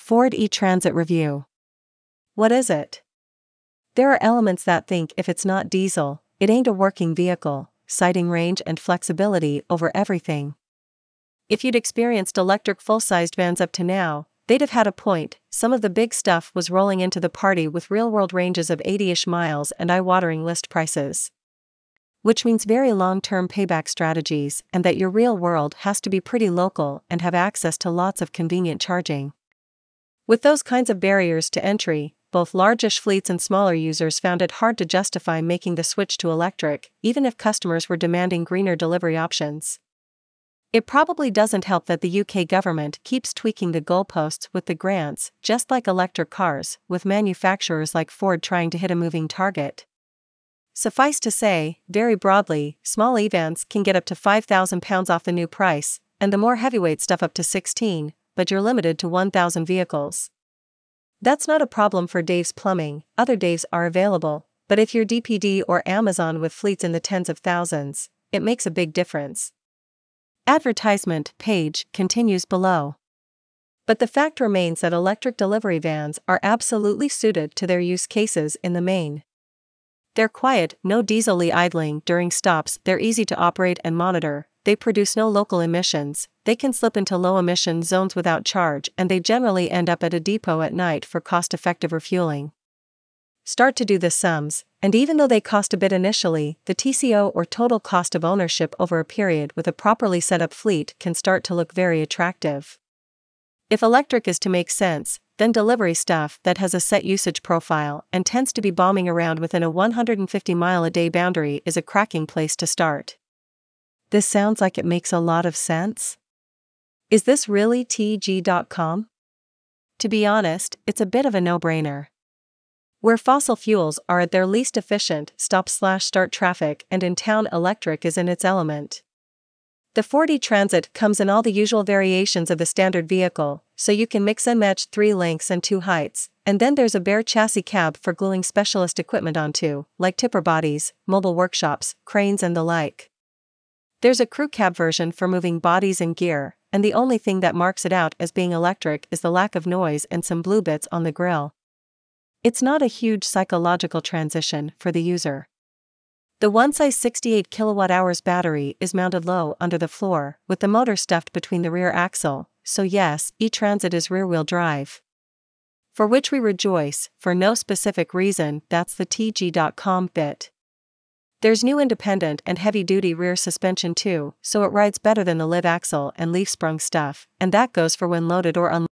Ford E-Transit Review. What is it? There are elements that think if it's not diesel, it ain't a working vehicle, citing range and flexibility over everything. If you'd experienced electric full-sized vans up to now, they'd have had a point. Some of the big stuff was rolling into the party with real-world ranges of 80-ish miles and eye-watering list prices. Which means very long-term payback strategies, and that your real world has to be pretty local and have access to lots of convenient charging. With those kinds of barriers to entry, both largish fleets and smaller users found it hard to justify making the switch to electric, even if customers were demanding greener delivery options. It probably doesn't help that the UK government keeps tweaking the goalposts with the grants, just like electric cars, with manufacturers like Ford trying to hit a moving target. Suffice to say, very broadly, small e-vans can get up to £5,000 off the new price, and the more heavyweight stuff up to 16, but you're limited to 1,000 vehicles. That's not a problem for Dave's Plumbing, other Daves are available, but if you're DPD or Amazon with fleets in the tens of thousands, it makes a big difference. Advertisement page continues below. But the fact remains that electric delivery vans are absolutely suited to their use cases in the main. They're quiet, no diesel idling during stops, they're easy to operate and monitor, they produce no local emissions, they can slip into low-emission zones without charge, and they generally end up at a depot at night for cost-effective refueling. Start to do the sums, and even though they cost a bit initially, the TCO or total cost of ownership over a period with a properly set-up fleet can start to look very attractive. If electric is to make sense, then delivery stuff that has a set usage profile and tends to be bombing around within a 150-mile-a-day boundary is a cracking place to start. This sounds like it makes a lot of sense. Is this really TG.com? To be honest, it's a bit of a no-brainer. Where fossil fuels are at their least efficient, stop/start traffic, and in town electric is in its element. The Ford E-Transit comes in all the usual variations of the standard vehicle, so you can mix and match 3 lengths and 2 heights, and then there's a bare chassis cab for gluing specialist equipment onto, like tipper bodies, mobile workshops, cranes and the like. There's a crew cab version for moving bodies and gear, and the only thing that marks it out as being electric is the lack of noise and some blue bits on the grille. It's not a huge psychological transition for the user. The one-size 68 kWh battery is mounted low under the floor, with the motor stuffed between the rear axle, so yes, E-Transit is rear-wheel drive. For which we rejoice, for no specific reason, that's the TG.com bit. There's new independent and heavy-duty rear suspension too, so it rides better than the live axle and leaf-sprung stuff, and that goes for when loaded or unloaded.